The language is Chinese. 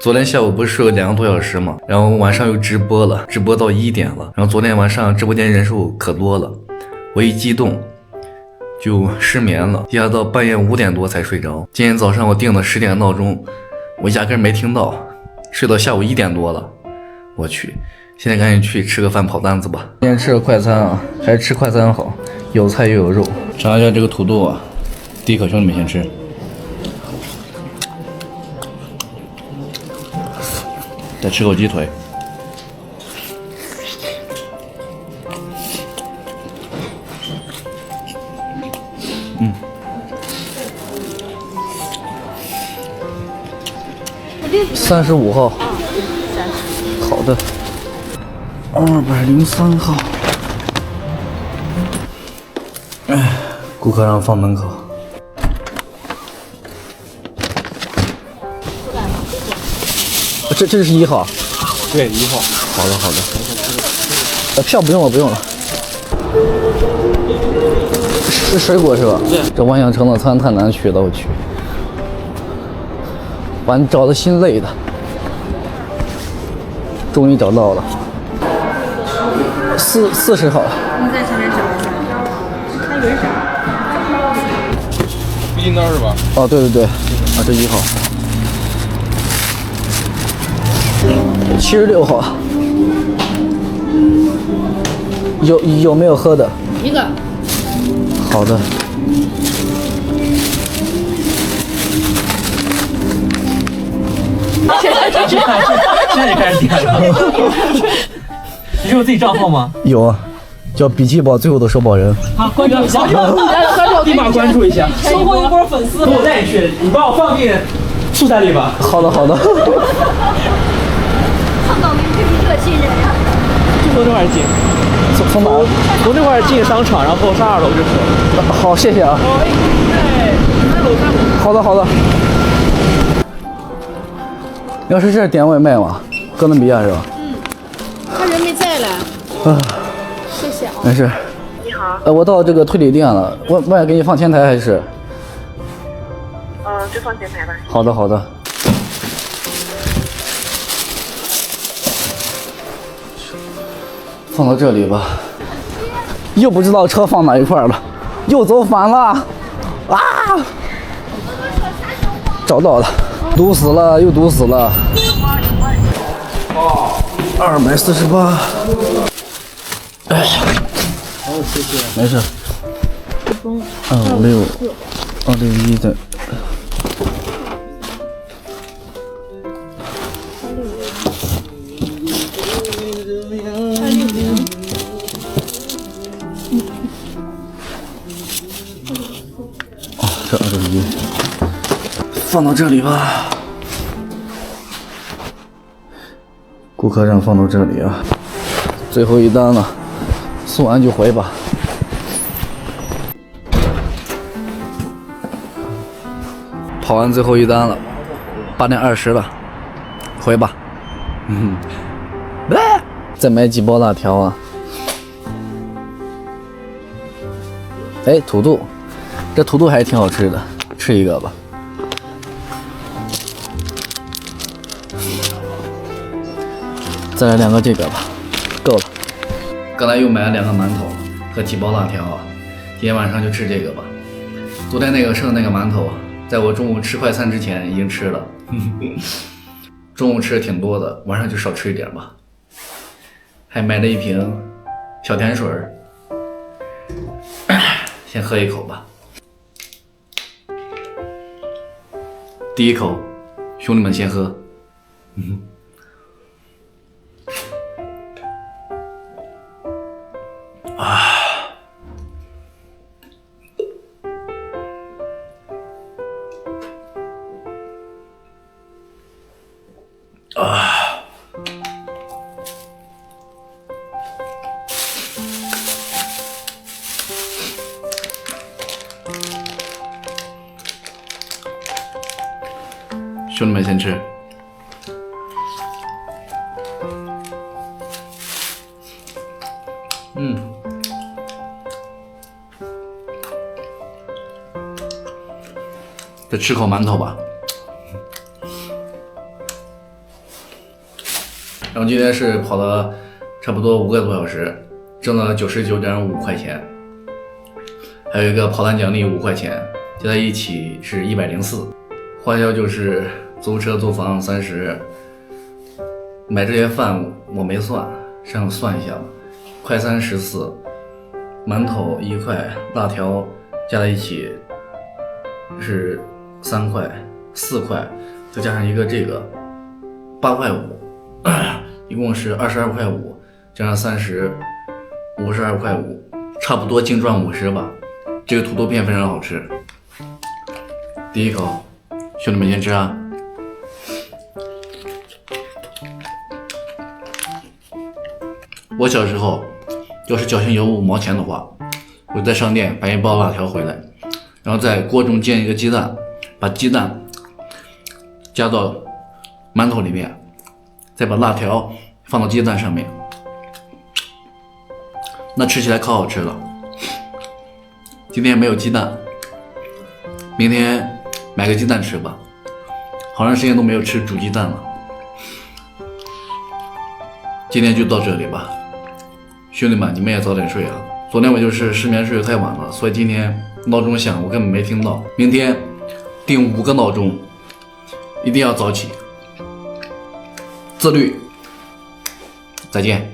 昨天下午不是睡了2个多小时吗？然后晚上又直播了，直播到1点了。然后昨天晚上直播间人数可多了，我一激动就失眠了，一下到半夜5点多才睡着。今天早上我定的10点闹钟，我压根没听到，睡到下午1点多了。我去，现在赶紧去吃个饭跑单子吧。今天吃个快餐啊，还是吃快餐好，有菜又有肉。尝一下这个土豆啊，第一口兄弟们先吃。再吃口鸡腿。35号。好的。203号。顾客让放门口。这是1号。对，1号。好的好的。票不用了不用了。是水果是吧？对。这万象城的餐太难去了，我去。把你找的心累的。终于找到了。40号。你在前面找一下，他以为是啥？不应该是吧？哦，对对对，啊，这1号。76号。有没有喝的？1个。好的。现在就开始点了。你是有自己账号吗？有啊，叫笔记堡最后的收宝人。好，关注一下，立马关注一下，收获一波粉丝。我带你去，你帮我放进素材里吧。好的好的。胖宝明真是热心人呀。就从这块进，从哪？从这块进商场，然后上2楼就是。好，谢谢啊。好的好的。要是这点外卖吗？哥伦比亚是吧？他人没在了。谢谢啊。没事。你好。我到这个推理店了，外给你放前台还是？就放前台吧。好的好的。放到这里吧。又不知道车放哪一块了，又走反了。啊！找到了，堵死了，又堵死了。248。没事。256、261的。这261。放到这里吧。顾客让放到这里啊。最后一单了，送完就回吧。跑完最后一单了，8点20了，回吧。再买几包辣条啊。哎，土豆，这土豆还挺好吃的，吃一个吧。再来2个这个吧，够了。刚才又买了2个馒头和几包辣条，今天晚上就吃这个吧。昨天那个剩的那个馒头，在我中午吃快餐之前已经吃了。中午吃的挺多的，晚上就少吃一点吧。还买了1瓶小甜水，先喝一口吧。第一口，兄弟们先喝。兄弟们先吃。再吃口馒头吧。然后今天是跑了差不多5个多小时，挣了99.5块钱，还有一个跑单奖励5块钱，加在一起是104。花销就是租车租房30，买这些饭我没算，上算一下吧，快餐14，馒头1块，辣条加在一起是3块4块，再加上一个这个8块5，一共是22块5，加上30 52块5，差不多净赚50吧。这个土豆片非常好吃，第一口，兄弟们先吃啊。我小时候要是侥幸有5毛钱的话，我在商店买一包辣条回来，然后在锅中煎一个鸡蛋，把鸡蛋加到馒头里面，再把辣条放到鸡蛋上面，那吃起来可好吃了。今天没有鸡蛋，明天买个鸡蛋吃吧，好长时间都没有吃煮鸡蛋了。今天就到这里吧，兄弟们，你们也早点睡啊。昨天我就是失眠睡得太晚了，所以今天闹钟响我根本没听到。明天定5个闹钟，一定要早起，自律。再见。